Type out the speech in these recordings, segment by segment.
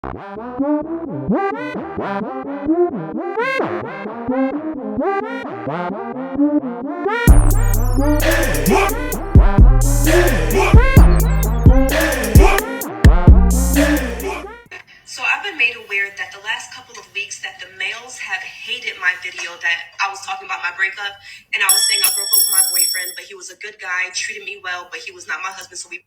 So I've been made aware that the last couple of weeks that the males have hated my video that I was talking about my breakup, and I was saying I broke up with my boyfriend, but he was a good guy, treated me well, but he was not my husband, so we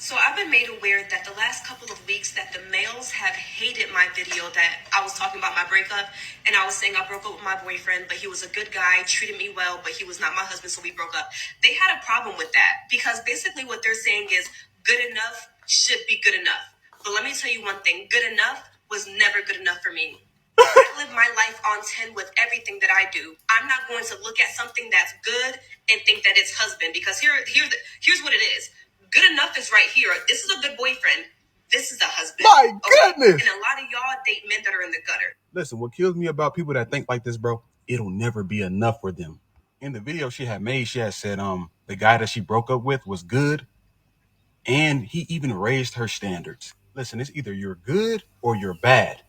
So I've been made aware that the last couple of weeks that the males have hated my video that I was talking about my breakup, and I was saying I broke up with my boyfriend, but he was a good guy, treated me well, but he was not my husband, so we broke up. They had a problem with that because basically what they're saying is good enough should be good enough. But let me tell you one thing, good enough was never good enough for me. I live my life on 10 with everything that I do. I'm not going to look at something that's good and think that it's husband, because here's what it is. Good enough is right here. This is a good boyfriend. This is a husband. My goodness. And a lot of y'all date men that are in the gutter. Listen, what kills me about people that think like this, bro, it'll never be enough for them. In the video she had made, she had said the guy that she broke up with was good, and he even raised her standards. Listen, it's either you're good or you're bad.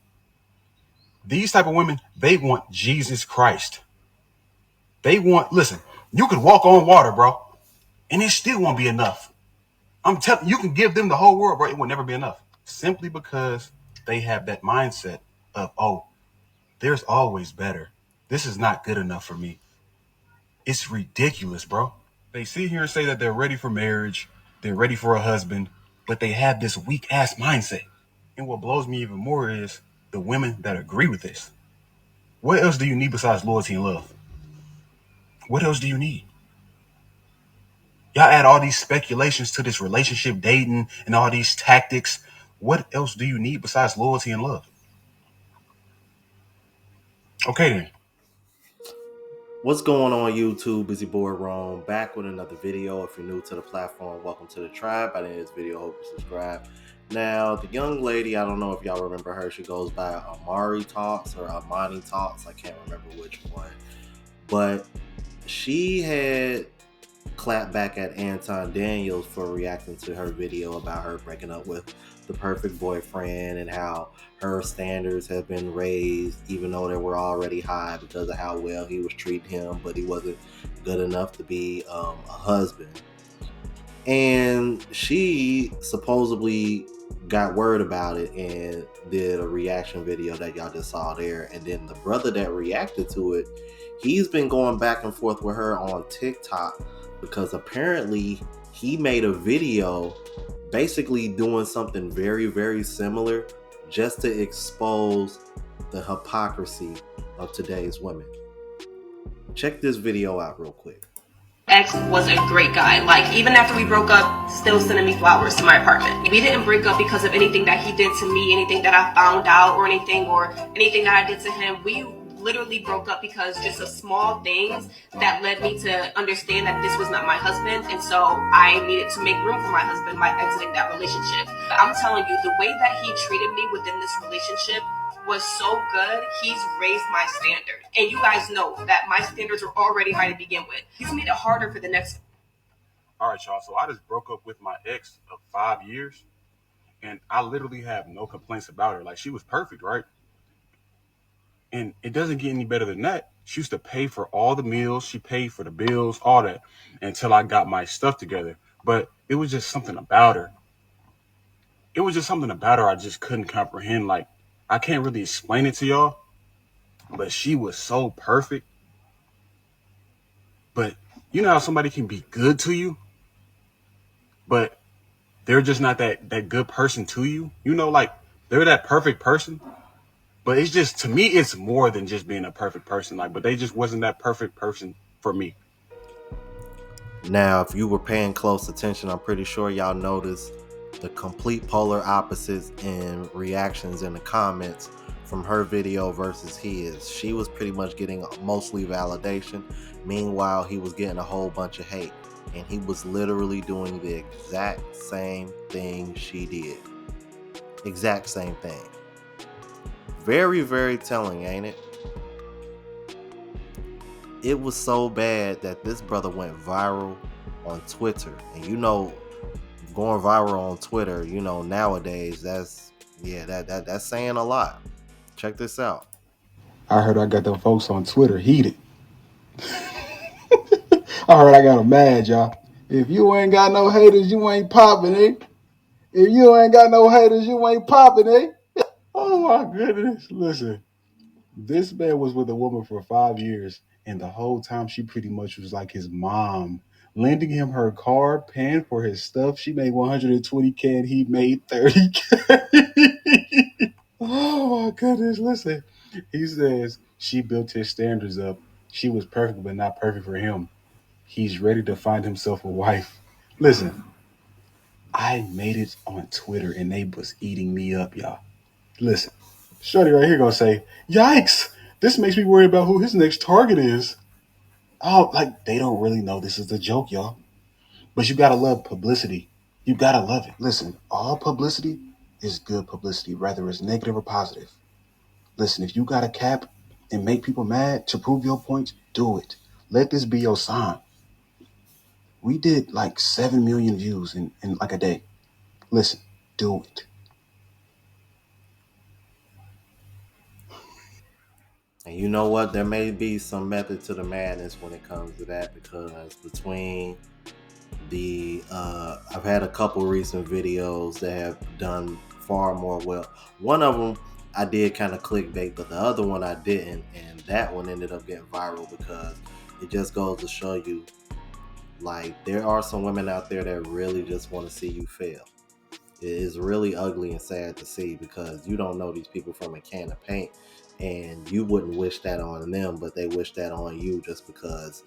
These type of women, they want Jesus Christ. Listen, you could walk on water, bro, and it still won't be enough. I'm telling you, can give them the whole world, bro, it will never be enough. Simply because they have that mindset of, oh, there's always better. This is not good enough for me. It's ridiculous, bro. They sit here and say that they're ready for marriage, they're ready for a husband, but they have this weak ass mindset. And what blows me even more is the women that agree with this. What else do you need besides loyalty and love? What else do you need? Y'all add all these speculations to this relationship, dating, and all these tactics. What else do you need besides loyalty and love? Okay, then. What's going on YouTube? Busy Boy Rome back with another video. If you're new to the platform, welcome to the tribe. By the end of this video, hope you subscribe. Now, the young lady, I don't know if y'all remember her. She goes by Amari Talks or Amani Talks. I can't remember which one. But she had clapped back at Anton Daniels for reacting to her video about her breaking up with the perfect boyfriend and how her standards have been raised even though they were already high because of how well he was treating him, but he wasn't good enough to be a husband. And she supposedly got word about it and did a reaction video that y'all just saw there. And then the brother that reacted to it, he's been going back and forth with her on TikTok because apparently he made a video basically doing something very, very similar just to expose the hypocrisy of today's women. Check this video out real quick. Ex was a great guy. Like, even after we broke up, still sending me flowers to my apartment. We didn't break up because of anything that he did to me, anything that I found out, or anything that I did to him. We literally broke up because just of small things that led me to understand that this was not my husband, and so I needed to make room for my husband by exiting that relationship. I'm telling you, the way that he treated me within this relationship was so good. He's raised my standard, and you guys know that my standards were already high to begin with. He's made it harder for the next. All right, y'all. So I just broke up with my ex of 5 years, and I literally have no complaints about her. Like, she was perfect, right? And it doesn't get any better than that. She used to pay for all the meals. She paid for the bills, all that, until I got my stuff together. But it was just something about her. I just couldn't comprehend. Like, I can't really explain it to y'all, but she was so perfect. But you know how somebody can be good to you, but they're just not that good person to you? You know, like, they're that perfect person. But it's just, to me, it's more than just being a perfect person. Like, but they just wasn't that perfect person for me. Now, if you were paying close attention, I'm pretty sure y'all noticed the complete polar opposites in reactions in the comments from her video versus his. She was pretty much getting mostly validation. Meanwhile, he was getting a whole bunch of hate. And he was literally doing the exact same thing she did. Exact same thing. Very, very telling, ain't it? It was so bad that this brother went viral on Twitter. And going viral on Twitter, nowadays that's saying a lot. Check this out. I heard I got them folks on Twitter heated. I heard I got them mad, y'all. If you ain't got no haters, you ain't popping, eh? If you ain't got no haters, you ain't popping, eh? Oh my goodness. Listen, this man was with a woman for 5 years, and the whole time she pretty much was like his mom, lending him her car, paying for his stuff. She made 120K and he made 30K. Oh my goodness. Listen, he says she built his standards up. She was perfect, but not perfect for him. He's ready to find himself a wife. Listen, I made it on Twitter and they was eating me up, y'all. Listen, Shorty right here gonna say, "Yikes! This makes me worry about who his next target is." Oh, like they don't really know this is a joke, y'all. But you gotta love publicity. You gotta love it. Listen, all publicity is good publicity, whether it's negative or positive. Listen, if you got a cap and make people mad to prove your point, do it. Let this be your sign. We did like 7 million views in like a day. Listen, do it. And you know what? There may be some method to the madness when it comes to that, because between I've had a couple recent videos that have done far more well. One of them I did kind of clickbait, but the other one I didn't, and that one ended up getting viral because it just goes to show you, like, there are some women out there that really just want to see you fail. It is really ugly and sad to see, because you don't know these people from a can of paint, and you wouldn't wish that on them, but they wish that on you just because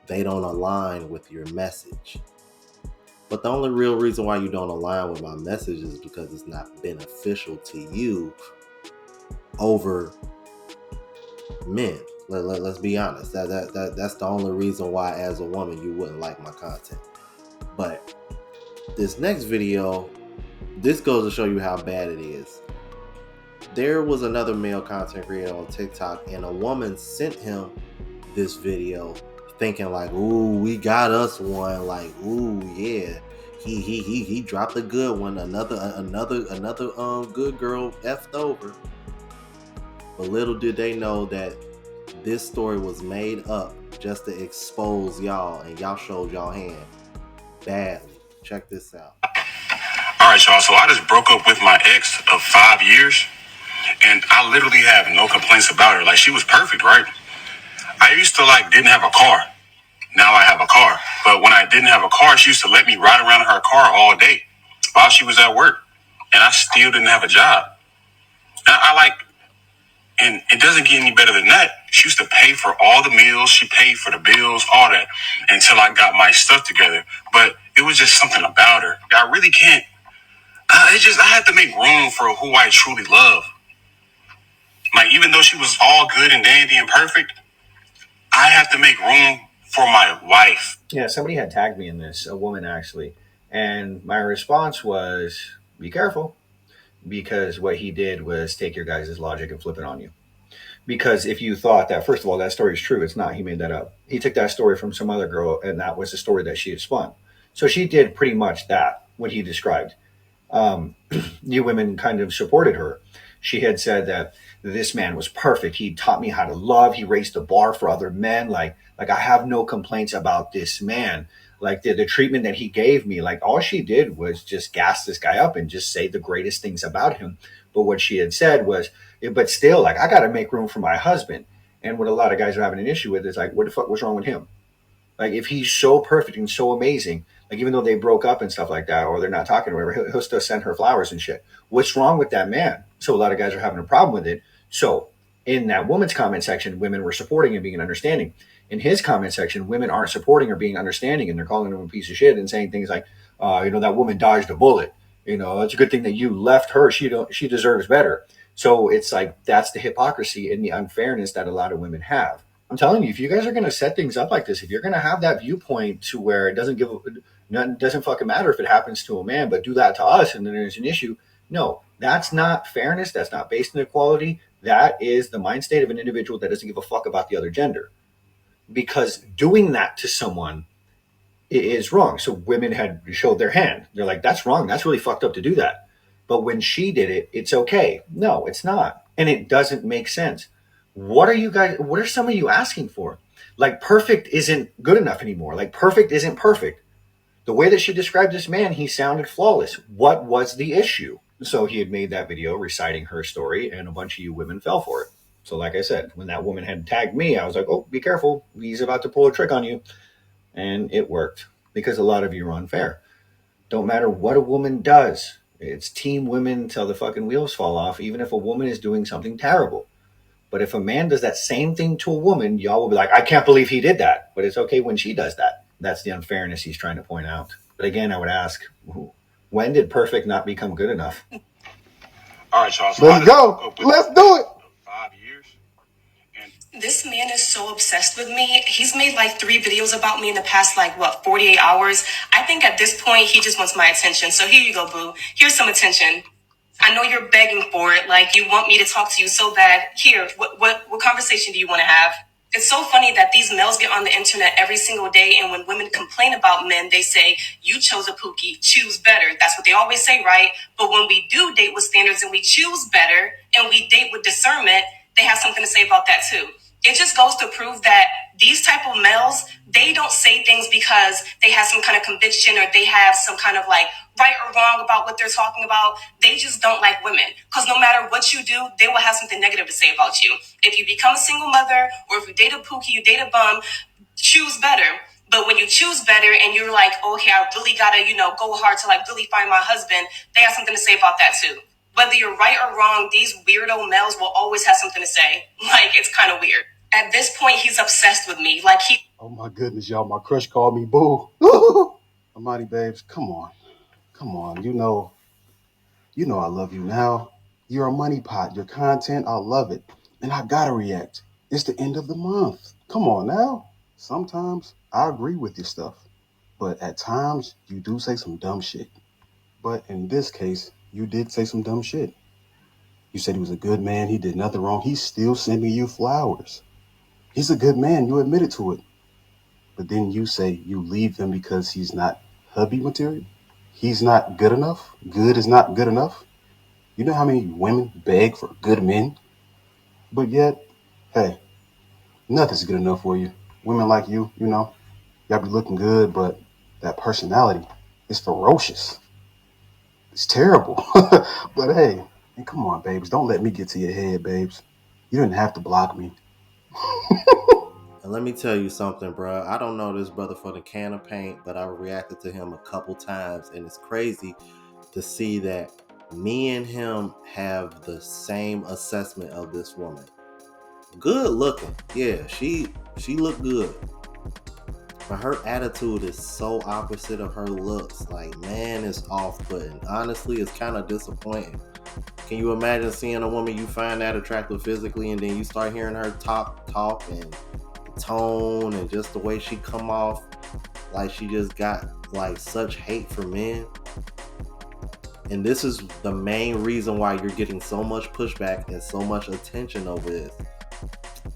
they don't align with your message. But the only real reason why you don't align with my message is because it's not beneficial to you over men. Let's be honest. That's the only reason why, as a woman, you wouldn't like my content. But this next video, this goes to show you how bad it is. There was another male content creator on TikTok, and a woman sent him this video thinking like, ooh, we got us one. Like, ooh, yeah. He dropped a good one. Another good girl effed over. But little did they know that this story was made up just to expose y'all, and y'all showed y'all hand badly. Check this out. All right, y'all. So I just broke up with my ex of 5 years, and I literally have no complaints about her. Like, she was perfect, right? I used to didn't have a car. Now I have a car. But when I didn't have a car, she used to let me ride around in her car all day while she was at work. And I still didn't have a job. And and it doesn't get any better than that. She used to pay for all the meals. She paid for the bills, all that, until I got my stuff together. But it was just something about her. I really can't. I had to make room for who I truly love. Like, even though she was all good and dandy and perfect, I have to make room for my wife. Yeah, somebody had tagged me in this, a woman actually. And my response was, be careful, because what he did was take your guys' logic and flip it on you. Because if you thought that, first of all, that story is true, it's not. He made that up. He took that story from some other girl, and that was the story that she had spun. So she did pretty much that, what he described. You women kind of supported her. She had said that this man was perfect. He taught me how to love. He raised the bar for other men. Like I have no complaints about this man. Like the treatment that he gave me, like all she did was just gas this guy up and just say the greatest things about him. But what she had said was, but still, like, I got to make room for my husband. And what a lot of guys are having an issue with is like, what the fuck was wrong with him? Like, if he's so perfect and so amazing, like, even though they broke up and stuff like that, or they're not talking or whatever, he'll still send her flowers and shit. What's wrong with that man? So a lot of guys are having a problem with it. So in that woman's comment section, women were supporting and being understanding. In his comment section, women aren't supporting or being understanding, and they're calling him a piece of shit and saying things like, that woman dodged a bullet. It's a good thing that you left her. She deserves better. So it's like, that's the hypocrisy and the unfairness that a lot of women have. I'm telling you, if you guys are going to set things up like this, if you're going to have that viewpoint to where it doesn't fucking matter if it happens to a man, but do that to us and then there's an issue. No, that's not fairness. That's not based in equality. That is the mind state of an individual that doesn't give a fuck about the other gender. Because doing that to someone is wrong. So women had showed their hand. They're like, that's wrong. That's really fucked up to do that. But when she did it, it's okay. No, it's not. And it doesn't make sense. What are some of you asking for? Like, perfect isn't good enough anymore. Like, perfect isn't perfect. The way that she described this man, he sounded flawless. What was the issue? So he had made that video reciting her story, and a bunch of you women fell for it. So like I said, when that woman had tagged me, I was like, oh, be careful. He's about to pull a trick on you. And it worked, because a lot of you are unfair. Don't matter what a woman does. It's team women till the fucking wheels fall off, even if a woman is doing something terrible. But if a man does that same thing to a woman, y'all will be like, I can't believe he did that. But it's okay when she does that. That's the unfairness he's trying to point out. But again, I would ask, when did perfect not become good enough? All right, y'all. So Let's go. Let's do it. 5 years. This man is so obsessed with me. He's made like 3 videos about me in the past, 48 hours. I think at this point, he just wants my attention. So here you go, boo. Here's some attention. I know you're begging for it. Like, you want me to talk to you so bad. Here, what conversation do you want to have? It's so funny that these males get on the internet every single day, and when women complain about men, they say, you chose a pookie, choose better. That's what they always say, right? But when we do date with standards and we choose better and we date with discernment, they have something to say about that too. It just goes to prove that these type of males, they don't say things because they have some kind of conviction or they have some kind of right or wrong about what they're talking about. They just don't like women, because no matter what you do, they will have something negative to say about you. If you become a single mother, or if you date a pookie, you date a bum, choose better. But when you choose better and you're like, okay, I really gotta, go hard to really find my husband, they have something to say about that too. Whether you're right or wrong, these weirdo males will always have something to say. It's kind of weird. At this point, he's obsessed with me. Oh my goodness, y'all. My crush called me boo. Amani babes, come on. Come on. You know I love you now. You're a money pot. Your content, I love it. And I gotta react. It's the end of the month. Come on now. Sometimes I agree with your stuff. But at times you do say some dumb shit. But in this case, you did say some dumb shit. You said he was a good man. He did nothing wrong. He's still sending you flowers. He's a good man. You admitted to it. But then you say you leave him because he's not hubby material. He's not good enough. Good is not good enough. You know how many women beg for good men? But yet, hey, nothing's good enough for you. Women like you, y'all be looking good, but that personality is ferocious. It's terrible. But hey, come on, babes. Don't let me get to your head, babes. You didn't have to block me. And let me tell you something, bro. I don't know this brother for the can of paint, but I reacted to him a couple times, and it's crazy to see that me and him have the same assessment of this woman. Good looking. Yeah, she looked good. But her attitude is so opposite of her looks. Man, it's off-putting. Honestly, it's kind of disappointing. Can you imagine seeing a woman you find that attractive physically, and then you start hearing her talk and the tone and just the way she come off, like she just got such hate for men? And this is the main reason why you're getting so much pushback and so much attention over this.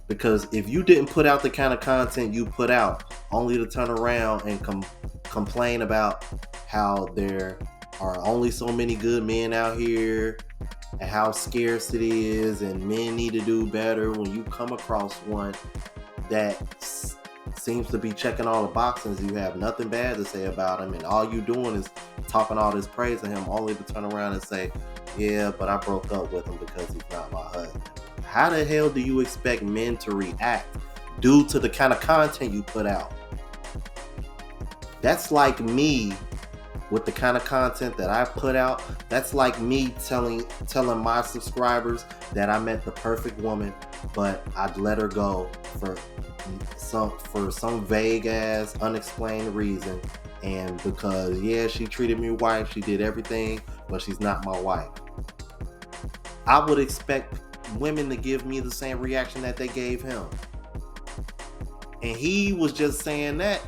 Because if you didn't put out the kind of content you put out, only to turn around and complain about how there are only so many good men out here and how scarce it is and men need to do better, when you come across one that seems to be checking all the boxes, you have nothing bad to say about him, and all you doing is talking all this praise to him, only to turn around and say, yeah, but I broke up with him because he's not my husband. How the hell do you expect men to react due to the kind of content you put out? That's like me with the kind of content that I put out. That's like me telling my subscribers that I met the perfect woman, but I'd let her go for some vague ass unexplained reason, and because she treated me right, she did everything, but she's not my wife. I would expect women to give me the same reaction that they gave him. And he was just saying that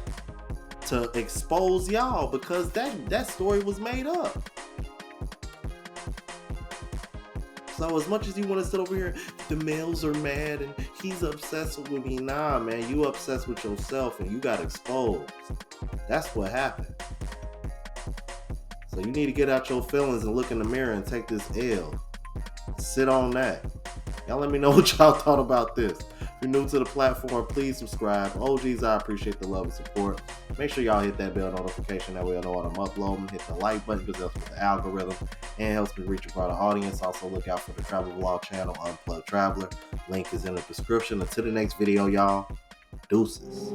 to expose y'all, because that story was made up. So as much as you want to sit over here, the males are mad and he's obsessed with me. Nah, man, you obsessed with yourself and you got exposed. That's what happened. So you need to get out your feelings and look in the mirror and take this L. Sit on that. Y'all let me know what y'all thought about this. If you're new to the platform, please subscribe. OGs, I appreciate the love and support. Make sure y'all hit that bell notification. That way I know when I'm uploading. Hit the like button because it helps with the algorithm and helps me reach a broader audience. Also look out for the travel vlog channel, Unplugged Traveler. Link is in the description. Until the next video, y'all. Deuces.